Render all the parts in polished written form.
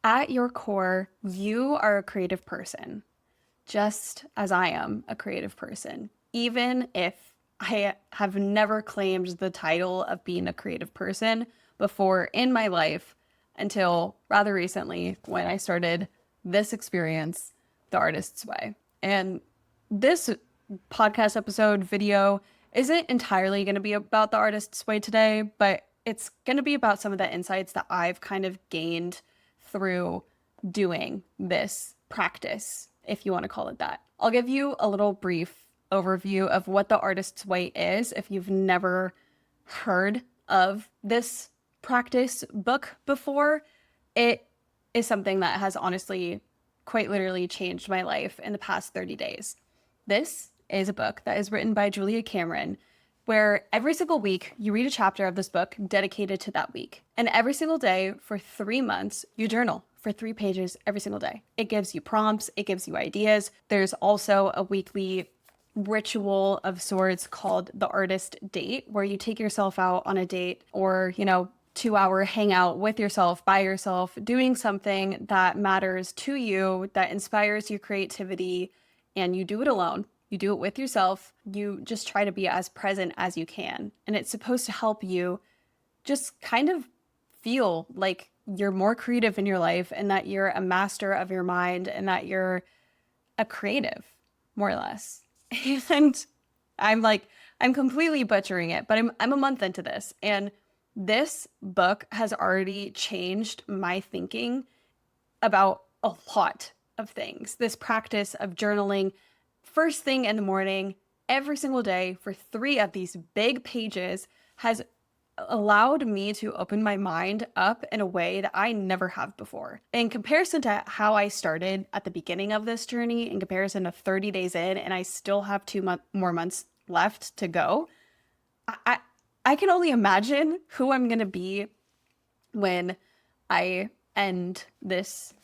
At your core, you are a creative person, just as I am a creative person, even if I have never claimed the title of being a creative person before in my life until rather recently when I started this experience, The Artist's Way. And this podcast episode video isn't entirely going to be about the artist's way today, but it's going to be about some of the insights that I've kind of gained through doing this practice, if you want to call it that. I'll give you a little brief overview of what the artist's way is if you've never heard of this practice book before. It is something that has honestly quite literally changed my life in the past 30 days. This is a book that is written by Julia Cameron, where every single week you read a chapter of this book dedicated to that week. And every single day for 3 months, you journal for 3 pages every single day. It gives you prompts, it gives you ideas. There's also a weekly ritual of sorts called the artist date, where you take yourself out on a date or, 2-hour hangout with yourself, by yourself, doing something that matters to you, that inspires your creativity, and you do it alone. You do it with yourself. You just try to be as present as you can. And it's supposed to help you just kind of feel like you're more creative in your life and that you're a master of your mind and that you're a creative, more or less. And I'm completely butchering it, but I'm a month into this. And this book has already changed my thinking about a lot of things. This practice of journaling first thing in the morning, every single day for 3 of these big pages has allowed me to open my mind up in a way that I never have before. In comparison to how I started at the beginning of this journey, in comparison to 30 days in, and I still have 2 more months left to go, I can only imagine who I'm going to be when I end this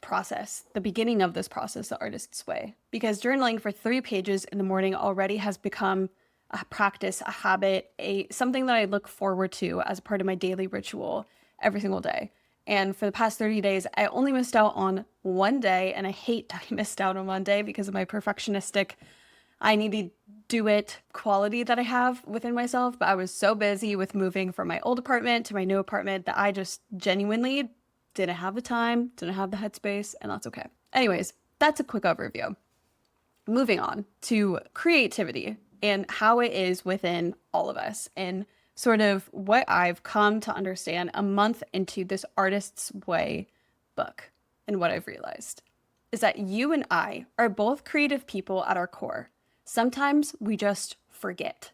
process, the beginning of this process, the artist's way. Because journaling for 3 pages in the morning already has become a practice, a habit, something that I look forward to as a part of my daily ritual every single day. And for the past 30 days, I only missed out on one day, and I hate that I missed out on one day because of my perfectionistic, I need to do it quality that I have within myself. But I was so busy with moving from my old apartment to my new apartment that I just genuinely didn't have the time, didn't have the headspace, and that's okay. Anyways, that's a quick overview. Moving on to creativity and how it is within all of us, and sort of what I've come to understand a month into this Artist's Way book. And what I've realized is that you and I are both creative people at our core. Sometimes we just forget.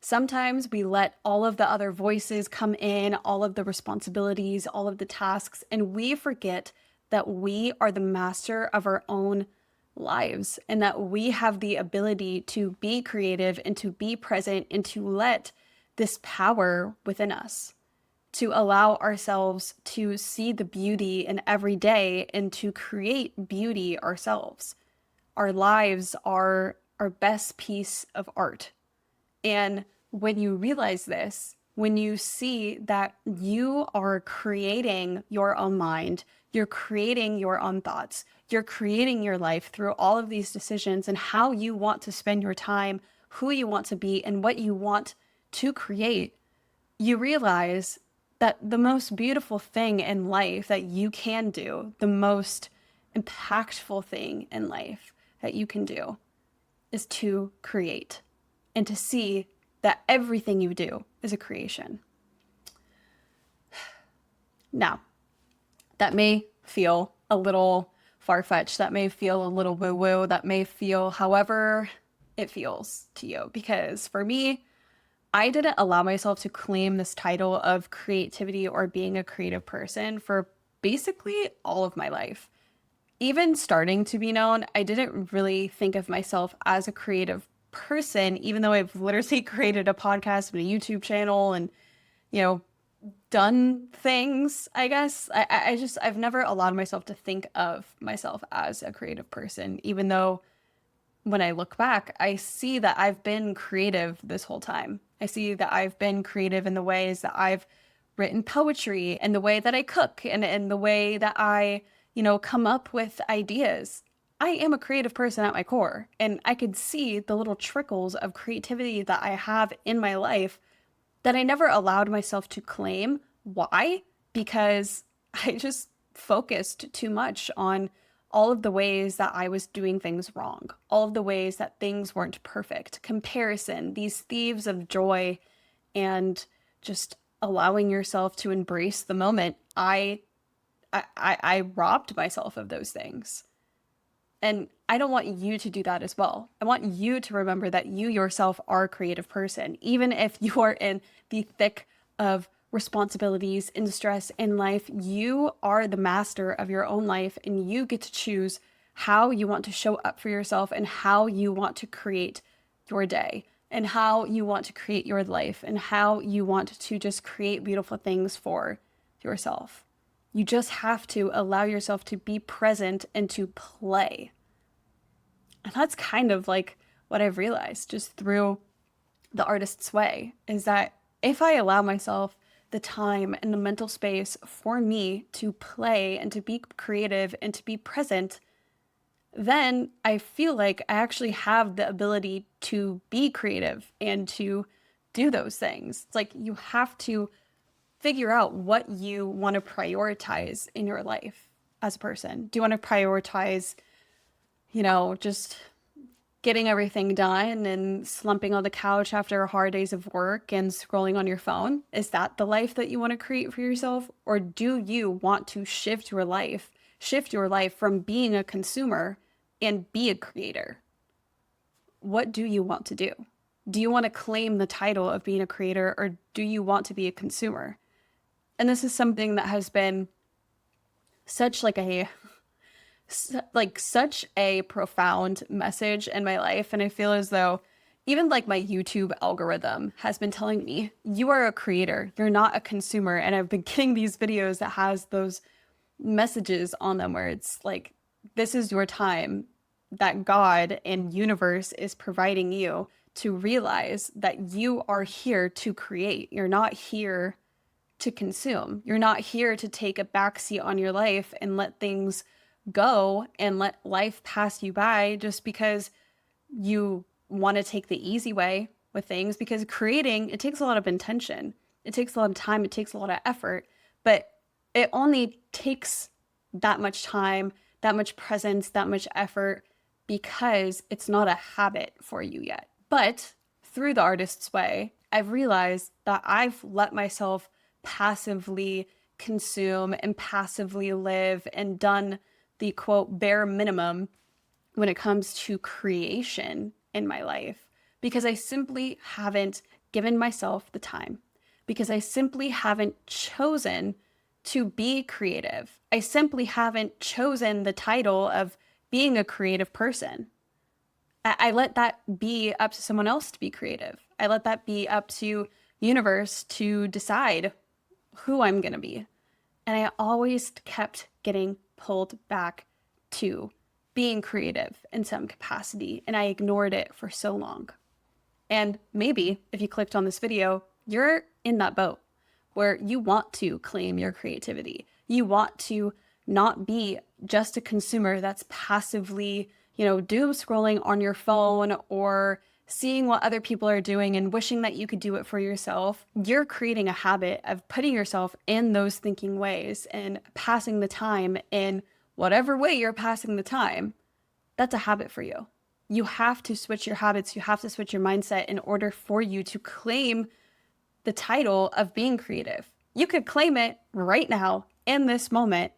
Sometimes we let all of the other voices come in, all of the responsibilities, all of the tasks, and we forget that we are the master of our own lives and that we have the ability to be creative and to be present and to let this power within us, to allow ourselves to see the beauty in every day and to create beauty ourselves. Our lives are our best piece of art. And when you realize this, when you see that you are creating your own mind, you're creating your own thoughts, you're creating your life through all of these decisions and how you want to spend your time, who you want to be, and what you want to create, you realize that the most beautiful thing in life that you can do, the most impactful thing in life that you can do, is to create and to see that everything you do is a creation. Now, that may feel a little far-fetched, that may feel a little woo-woo, that may feel however it feels to you. Because for me, I didn't allow myself to claim this title of creativity or being a creative person for basically all of my life. Even starting to be known, I didn't really think of myself as a creative person, even though I've literally created a podcast and a YouTube channel and, done things, I guess. I've never allowed myself to think of myself as a creative person, even though when I look back, I see that I've been creative this whole time. I see that I've been creative in the ways that I've written poetry and the way that I cook and the way that I, come up with ideas. I am a creative person at my core, and I could see the little trickles of creativity that I have in my life that I never allowed myself to claim. Why? Because I just focused too much on all of the ways that I was doing things wrong, all of the ways that things weren't perfect, comparison, these thieves of joy, and just allowing yourself to embrace the moment. I robbed myself of those things. And I don't want you to do that as well. I want you to remember that you yourself are a creative person, even if you are in the thick of responsibilities and stress in life. You are the master of your own life, and you get to choose how you want to show up for yourself and how you want to create your day and how you want to create your life and how you want to just create beautiful things for yourself. You just have to allow yourself to be present and to play. And that's kind of like what I've realized just through the artist's way, is that if I allow myself the time and the mental space for me to play and to be creative and to be present, then I feel like I actually have the ability to be creative and to do those things. It's like you have to figure out what you want to prioritize in your life as a person. Do you want to prioritize, just getting everything done and slumping on the couch after hard days of work and scrolling on your phone? Is that the life that you want to create for yourself? Or do you want to shift your life from being a consumer and be a creator? What do you want to do? Do you want to claim the title of being a creator, or do you want to be a consumer? And this is something that has been such such a profound message in my life. And I feel as though even like my YouTube algorithm has been telling me, you are a creator, you're not a consumer. And I've been getting these videos that has those messages on them where it's like, this is your time that God and universe is providing you to realize that you are here to create. You're not here to consume. You're not here to take a backseat on your life and let things go and let life pass you by just because you want to take the easy way with things. Because creating, it takes a lot of intention. It takes a lot of time. It takes a lot of effort, but it only takes that much time, that much presence, that much effort because it's not a habit for you yet. But through the artist's way, I've realized that I've let myself passively consume and passively live and done the quote bare minimum when it comes to creation in my life because I simply haven't given myself the time, because I simply haven't chosen to be creative. I simply haven't chosen the title of being a creative person. I let that be up to someone else to be creative. I let that be up to universe to decide who I'm going to be. And I always kept getting pulled back to being creative in some capacity. And I ignored it for so long. And maybe if you clicked on this video, you're in that boat where you want to claim your creativity. You want to not be just a consumer that's passively, doom scrolling on your phone or seeing what other people are doing and wishing that you could do it for yourself. You're creating a habit of putting yourself in those thinking ways and passing the time in whatever way you're passing the time. That's a habit for you. You have to switch your habits. You have to switch your mindset in order for you to claim the title of being creative. You could claim it right now in this moment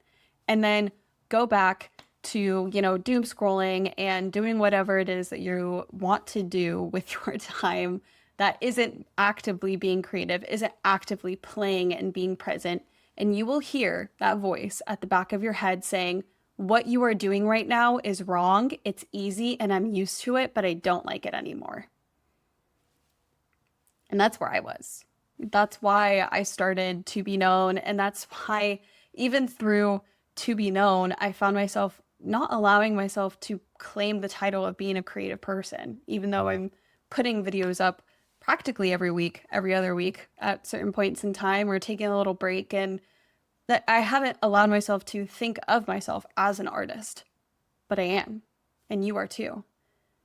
and then go back to, doom scrolling and doing whatever it is that you want to do with your time that isn't actively being creative, isn't actively playing and being present. And you will hear that voice at the back of your head saying, what you are doing right now is wrong. It's easy and I'm used to it, but I don't like it anymore. And that's where I was. That's why I started To Be Known. And that's why even through To Be Known, I found myself not allowing myself to claim the title of being a creative person, even though I'm putting videos up practically every week, every other week at certain points in time, or taking a little break, and that I haven't allowed myself to think of myself as an artist, but I am, and you are too.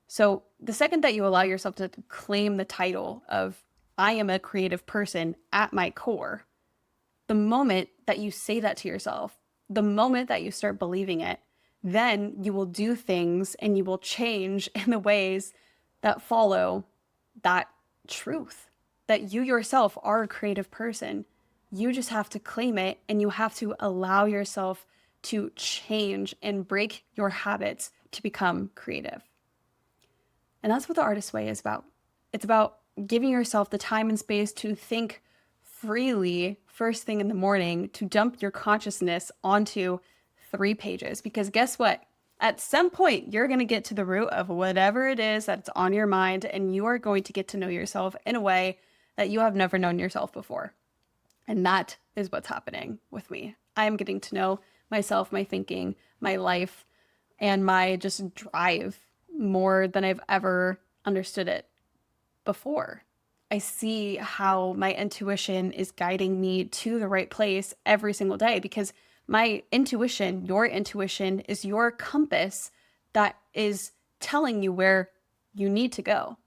So the second that you allow yourself to claim the title of I am a creative person at my core, the moment that you say that to yourself, the moment that you start believing it, then you will do things and you will change in the ways that follow that truth that you yourself are a creative person. You just have to claim it, and you have to allow yourself to change and break your habits to become creative. And that's what the artist way is about. It's about giving yourself the time and space to think freely first thing in the morning, to dump your consciousness onto 3 pages. Because guess what? At some point, you're going to get to the root of whatever it is that's on your mind, and you are going to get to know yourself in a way that you have never known yourself before. And that is what's happening with me. I'm getting to know myself, my thinking, my life, and my just drive more than I've ever understood it before. I see how my intuition is guiding me to the right place every single day, because my intuition, your intuition, is your compass that is telling you where you need to go.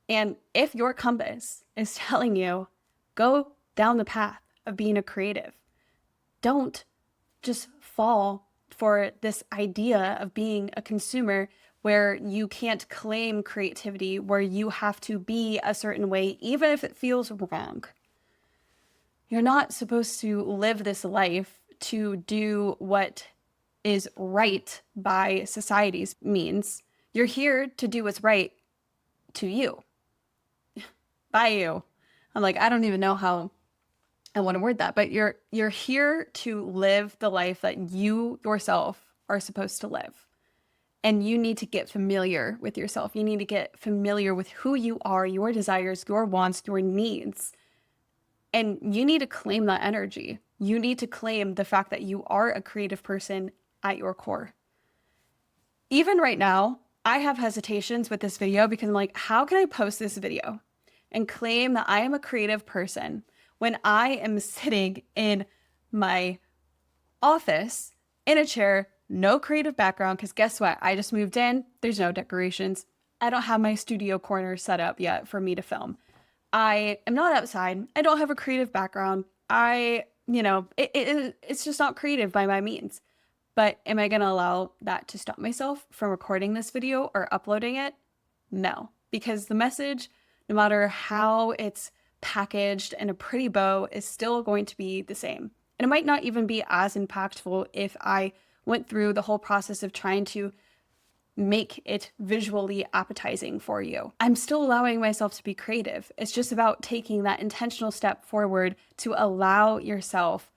And if your compass is telling you, go down the path of being a creative, don't just fall for this idea of being a consumer where you can't claim creativity, where you have to be a certain way, even if it feels wrong. You're not supposed to live this life to do what is right by society's means. You're here to do what's right to you, by you. I'm like, I don't even know how I want to word that, but you're here to live the life that you yourself are supposed to live. And you need to get familiar with yourself. You need to get familiar with who you are, your desires, your wants, your needs. And you need to claim that energy. You need to claim the fact that you are a creative person at your core. Even right now, I have hesitations with this video because I'm like, how can I post this video and claim that I am a creative person when I am sitting in my office in a chair, no creative background? Because guess what? I just moved in. There's no decorations. I don't have my studio corner set up yet for me to film. I am not outside. I don't have a creative background. It's just not creative by my means. But am I going to allow that to stop myself from recording this video or uploading it? No, because the message, no matter how it's packaged in a pretty bow, is still going to be the same. And it might not even be as impactful if I went through the whole process of trying to make it visually appetizing for you. I'm still allowing myself to be creative. It's just about taking that intentional step forward to allow yourself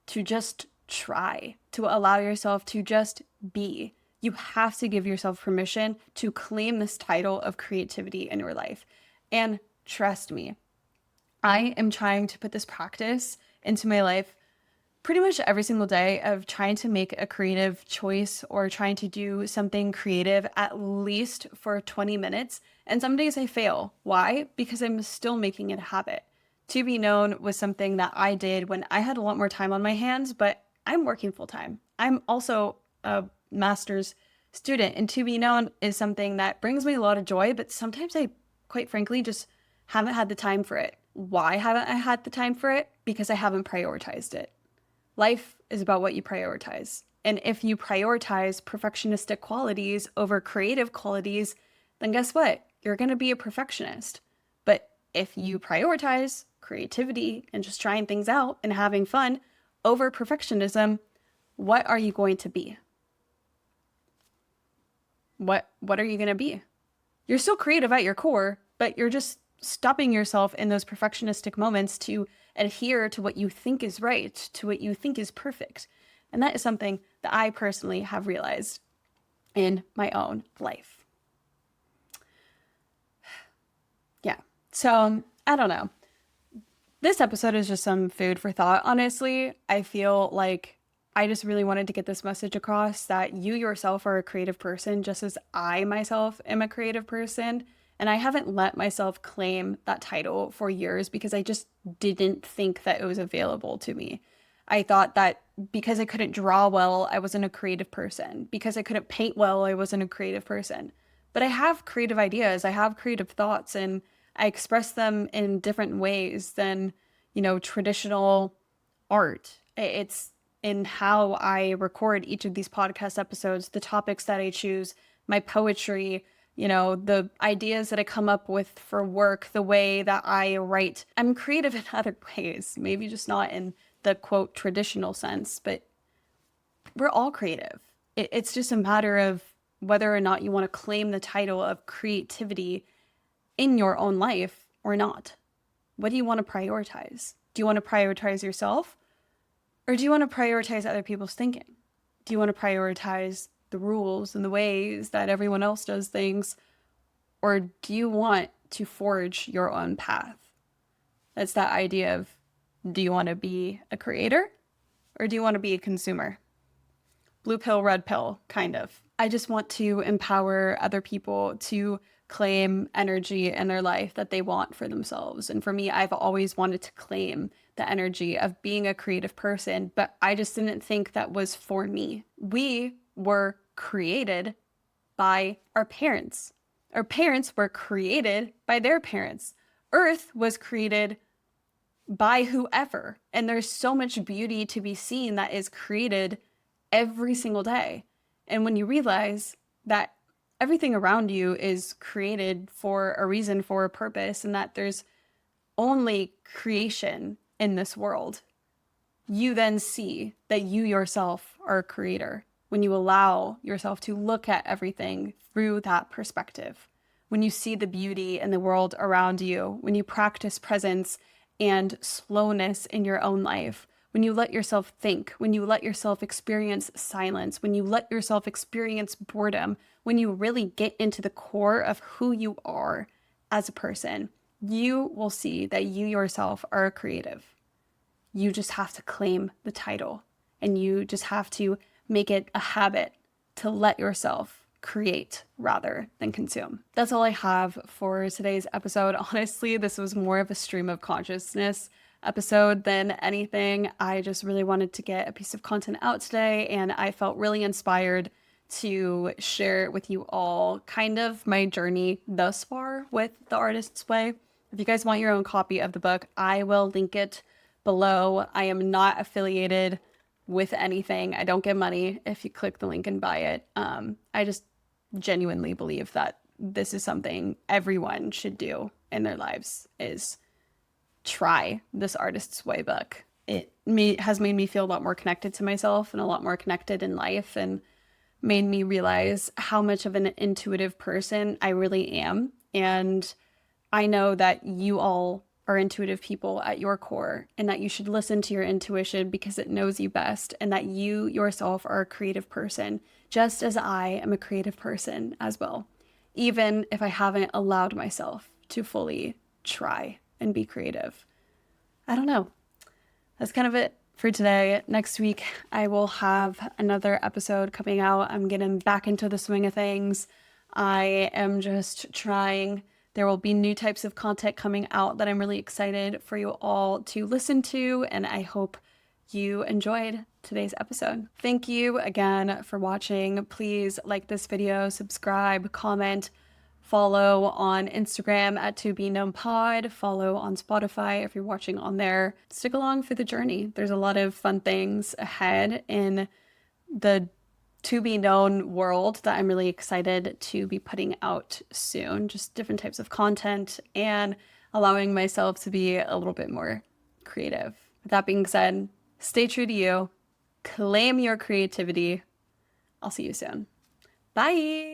to just try, to allow yourself to just be. You have to give yourself permission to claim this title of creativity in your life. And trust me, I am trying to put this practice into my life pretty much every single day, of trying to make a creative choice or trying to do something creative at least for 20 minutes. And some days I fail. Why? Because I'm still making it a habit. To Be Known was something that I did when I had a lot more time on my hands, but I'm working full time. I'm also a master's student, and To Be Known is something that brings me a lot of joy, but sometimes I, quite frankly, just haven't had the time for it. Why haven't I had the time for it? Because I haven't prioritized it. Life is about what you prioritize. And if you prioritize perfectionistic qualities over creative qualities, then guess what? You're going to be a perfectionist. But if you prioritize creativity and just trying things out and having fun over perfectionism, what are you going to be? What are you going to be? You're still creative at your core, but you're just stopping yourself in those perfectionistic moments to adhere to what you think is right, to what you think is perfect. And that is something that I personally have realized in my own life. Yeah. So I don't know. This episode is just some food for thought. Honestly, I feel like I just really wanted to get this message across that you yourself are a creative person, just as I myself am a creative person. And I haven't let myself claim that title for years because I just didn't think that it was available to me. I thought that because I couldn't draw well, I wasn't a creative person. Because I couldn't paint well, I wasn't a creative person. But I have creative ideas, I have creative thoughts, and I express them in different ways than, traditional art. It's in how I record each of these podcast episodes, the topics that I choose, my poetry, the ideas that I come up with for work, the way that I write. I'm creative in other ways, maybe just not in the quote traditional sense, but we're all creative. It's just a matter of whether or not you want to claim the title of creativity in your own life or not. What do you want to prioritize? Do you want to prioritize yourself, or do you want to prioritize other people's thinking? Do you want to prioritize the rules and the ways that everyone else does things? Or do you want to forge your own path? That's that idea of, do you want to be a creator, or do you want to be a consumer? Blue pill, red pill, kind of. I just want to empower other people to claim energy in their life that they want for themselves. And for me, I've always wanted to claim the energy of being a creative person, but I just didn't think that was for me. We were created by our parents. Our parents were created by their parents. Earth was created by whoever. And there's so much beauty to be seen that is created every single day. And when you realize that everything around you is created for a reason, for a purpose, and that there's only creation in this world, you then see that you yourself are a creator when you allow yourself to look at everything through that perspective. When you see the beauty in the world around you, when you practice presence and slowness in your own life, when you let yourself think, when you let yourself experience silence, when you let yourself experience boredom, when you really get into the core of who you are as a person, you will see that you yourself are a creative. You just have to claim the title, and you just have to make it a habit to let yourself create rather than consume. That's all I have for today's episode. Honestly, this was more of a stream of consciousness episode than anything. I just really wanted to get a piece of content out today, and I felt really inspired to share with you all kind of my journey thus far with The Artist's Way. If you guys want your own copy of the book, I will link it below. I am not affiliated with anything. I don't get money if you click the link and buy it. I just genuinely believe that this is something everyone should do in their lives, is try this Artist's Way book. It has made me feel a lot more connected to myself and a lot more connected in life, and made me realize how much of an intuitive person I really am. And I know that you all are intuitive people at your core, and that you should listen to your intuition because it knows you best, and that you yourself are a creative person, just as I am a creative person as well, even if I haven't allowed myself to fully try and be creative. I don't know. That's kind of it for today. Next week, I will have another episode coming out. I'm getting back into the swing of things. I am just trying. There will be new types of content coming out that I'm really excited for you all to listen to, and I hope you enjoyed today's episode. Thank you again for watching. Please like this video, subscribe, comment, follow on Instagram at ToBeKnownPod, follow on Spotify if you're watching on there. Stick along for the journey. There's a lot of fun things ahead in the To Be Known world that I'm really excited to be putting out soon. Just different types of content and allowing myself to be a little bit more creative. With that being said, stay true to you, claim your creativity. I'll see you soon. Bye.